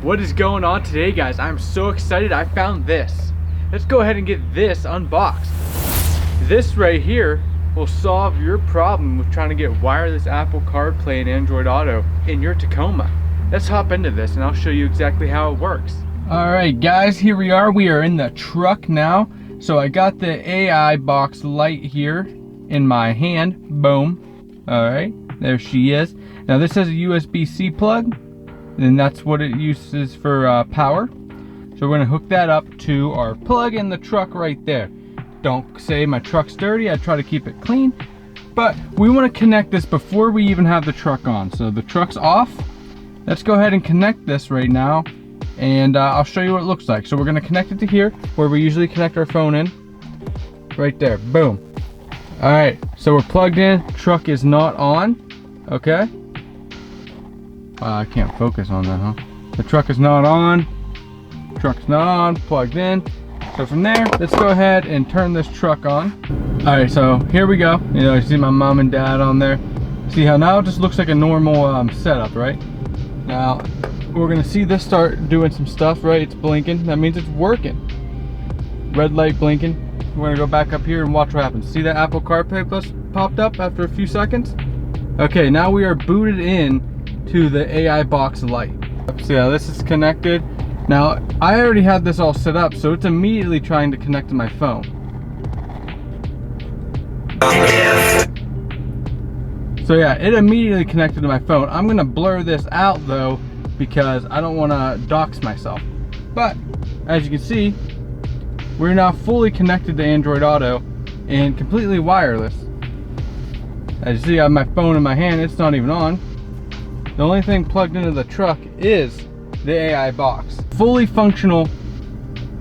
What is going on today, guys? I'm so excited. I found this. Let's go ahead and get this unboxed. This right here will solve your problem with trying to get wireless Apple CarPlay and Android Auto in your Tacoma. Let's hop into this and I'll show you exactly how it works. Alright guys, here we are. We are in the truck now. So I got the AI box Lite here in my hand. Boom. Alright, there she is. Now this has a USB-C plug, and that's what it uses for power. So we're gonna hook that up to our plug in the truck right there. Don't say my truck's dirty, I try to keep it clean, but we wanna connect this before we even have the truck on. So the truck's off. Let's go ahead and connect this right now, and I'll show you what it looks like. So we're gonna connect it to here, where we usually connect our phone in. Right there, boom. All right, so we're plugged in, truck is not on, okay? I can't focus on that, huh? The truck is not on, plugged in. So from there, let's go ahead and turn this truck on. All right, so here we go. You know, you see my mom and dad on there. See how now it just looks like a normal setup, right? Now, we're gonna see this start doing some stuff, right? It's blinking, that means it's working. Red light blinking. We're gonna go back up here and watch what happens. See that Apple CarPlay plus popped up after a few seconds? Okay, now we are booted in to the AI box Lite. See how this is connected? Now, I already had this all set up, so it's immediately trying to connect to my phone. So yeah, it immediately connected to my phone. I'm gonna blur this out though, because I don't wanna dox myself. But, as you can see, we're now fully connected to Android Auto and completely wireless. As you see, I have my phone in my hand, it's not even on. The only thing plugged into the truck is the AI box. Fully functional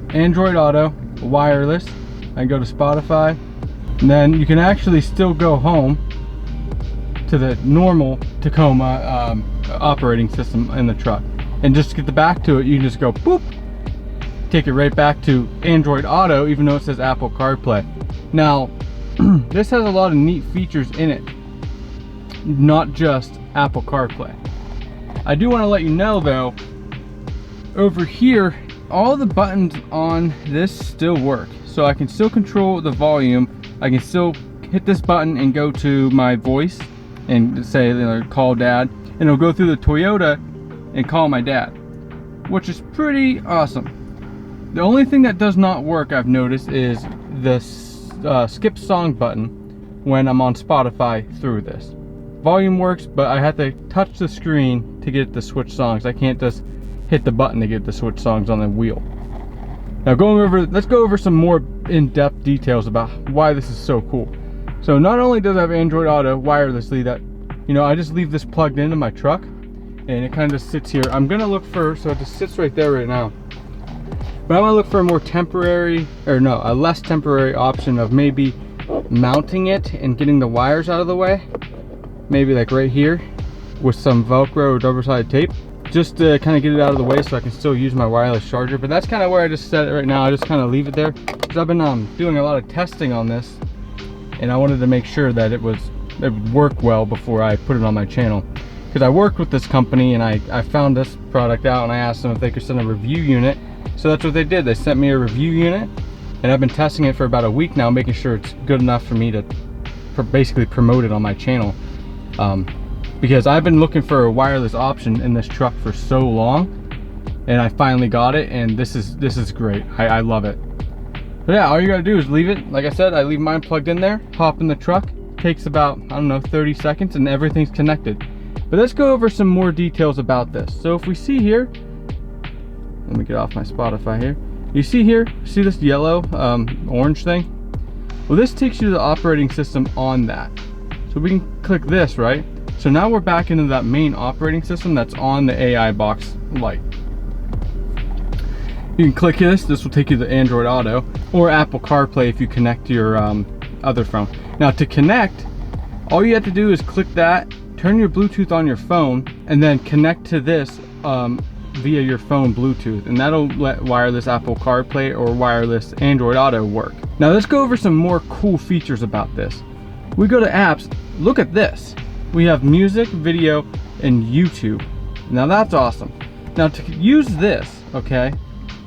Android Auto, wireless. I can go to Spotify, and then you can actually still go home to the normal Tacoma operating system in the truck. And just to get back to it, you can just go boop, take it right back to Android Auto, even though it says Apple CarPlay. Now, this has a lot of neat features in it, not just Apple CarPlay. I do want to let you know though, over here, all the buttons on this still work. So I can still control the volume. I can still hit this button and go to my voice and say, you know, call dad, and it'll go through the Toyota and call my dad, which is pretty awesome. The only thing that does not work, I've noticed, is the skip song button when I'm on Spotify through this. Volume works, but I have to touch the screen to get it to switch songs. I can't just hit the button to get the switch songs on the wheel. Now let's go over some more in-depth details about why this is so cool. So not only does it have Android Auto wirelessly, that, you know, I just leave this plugged into my truck and it kind of just sits here. I'm gonna look for, so it just sits right there right now. But I'm gonna look for a more temporary, or no, a less temporary option of maybe mounting it and getting the wires out of the way. Maybe like right here with some Velcro or double-sided tape, just to kind of get it out of the way so I can still use my wireless charger. But that's kind of where I just set it right now. I just kind of leave it there because I've been doing a lot of testing on this, and I wanted to make sure that it would work well before I put it on my channel. Because I worked with this company and I found this product out, and I asked them if they could send a review unit. So that's what they did. They sent me a review unit, and I've been testing it for about a week now, making sure it's good enough for me to basically promote it on my channel. Because I've been looking for a wireless option in this truck for so long, and I finally got it, and this is great. I love it. But yeah, all you gotta do is leave it. Like I said, I leave mine plugged in there, hop in the truck. Takes about, I don't know, 30 seconds, and everything's connected. But let's go over some more details about this. So if we see here, let me get off my Spotify here. You see here, see this yellow orange thing? Well, this takes you to the operating system on that. So we can click this, right? So now we're back into that main operating system that's on the AI box Lite. You can click this will take you to Android Auto or Apple CarPlay if you connect to your other phone. Now to connect, all you have to do is click that, turn your Bluetooth on your phone, and then connect to this via your phone Bluetooth, and that'll let wireless Apple CarPlay or wireless Android Auto work. Now let's go over some more cool features about this. We go to apps, look at this. We have music, video, and YouTube. Now that's awesome. Now to use this, okay,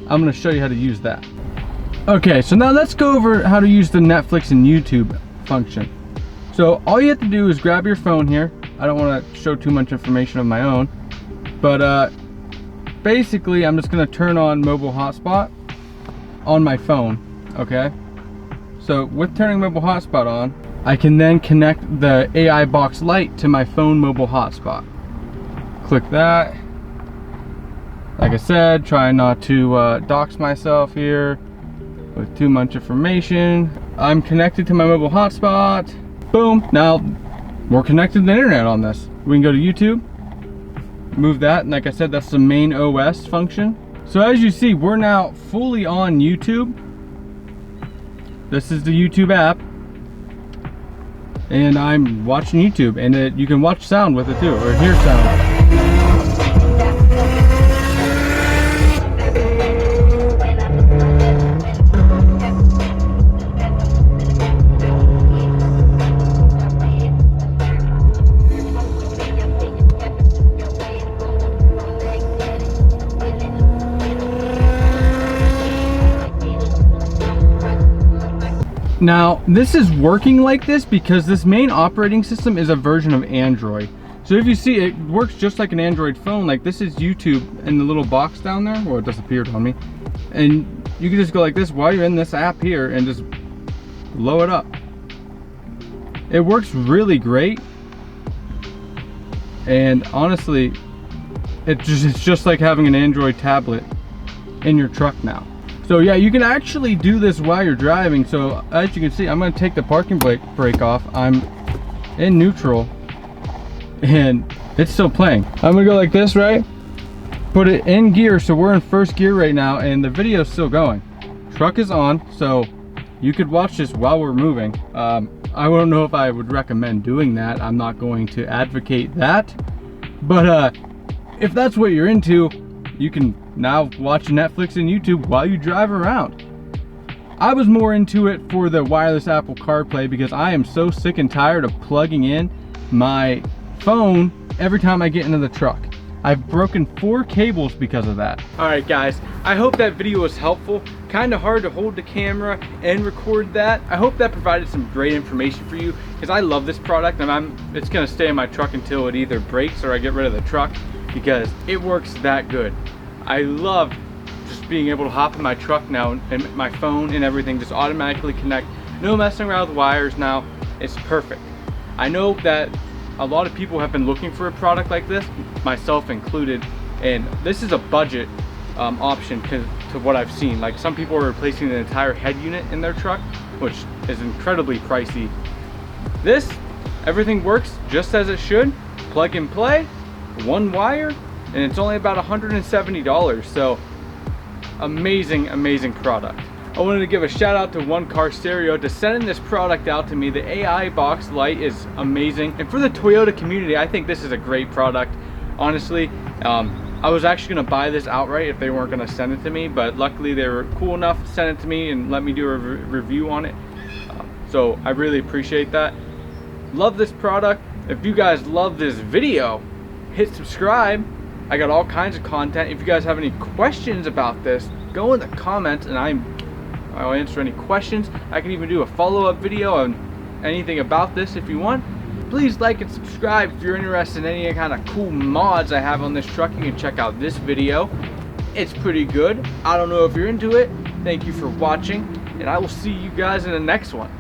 I'm gonna show you how to use that. Okay, so now let's go over how to use the Netflix and YouTube function. So all you have to do is grab your phone here. I don't want to show too much information of my own, but basically I'm just gonna turn on mobile hotspot on my phone, okay? So with turning mobile hotspot on, I can then connect the AI box Lite to my phone mobile hotspot. Click that. Like I said, try not to dox myself here with too much information. I'm connected to my mobile hotspot. Boom, now we're connected to the internet on this. We can go to YouTube, move that, and like I said, that's the main OS function. So as you see, we're now fully on YouTube. This is the YouTube app, and I'm watching YouTube, and you can watch sound with it too, or hear sound. Now, this is working like this because this main operating system is a version of Android. So if you see, it works just like an Android phone. Like this is YouTube in the little box down there. Well, it disappeared on me. And you can just go like this while you're in this app here and just blow it up. It works really great. And honestly, it's just like having an Android tablet in your truck now. So yeah, you can actually do this while you're driving. So as you can see, I'm gonna take the parking brake off. I'm in neutral and it's still playing. I'm gonna go like this, right? Put it in gear, so we're in first gear right now and the video is still going. Truck is on, so you could watch this while we're moving. I don't know if I would recommend doing that. I'm not going to advocate that. But if that's what you're into, you can now watch Netflix and YouTube while you drive around. I was more into it for the wireless Apple CarPlay because I am so sick and tired of plugging in my phone every time I get into the truck. I've broken 4 cables because of that. Alright guys, I hope that video was helpful. Kind of hard to hold the camera and record that. I hope that provided some great information for you because I love this product and it's going to stay in my truck until it either breaks or I get rid of the truck because it works that good. I love just being able to hop in my truck now and my phone and everything just automatically connect. No messing around with wires now. It's perfect. I know that a lot of people have been looking for a product like this, myself included, and this is a budget option to what I've seen. Like some people are replacing the entire head unit in their truck, which is incredibly pricey. This, everything works just as it should. Plug and play, one wire, and it's only about $170. So amazing product. I wanted to give a shout out to One Car Stereo to sending this product out to me. The AI box Lite is amazing, and for the Toyota community, I think this is a great product. Honestly, I was actually gonna buy this outright if they weren't gonna send it to me, but luckily they were cool enough to send it to me and let me do a review on it. So I really appreciate that. Love this product. If you guys love this video, hit subscribe. I got all kinds of content. If you guys have any questions about this, go in the comments and I'll answer any questions. I can even do a follow-up video on anything about this if you want. Please like and subscribe if you're interested in any kind of cool mods I have on this truck. You can check out this video. It's pretty good. I don't know if you're into it. Thank you for watching, and I will see you guys in the next one.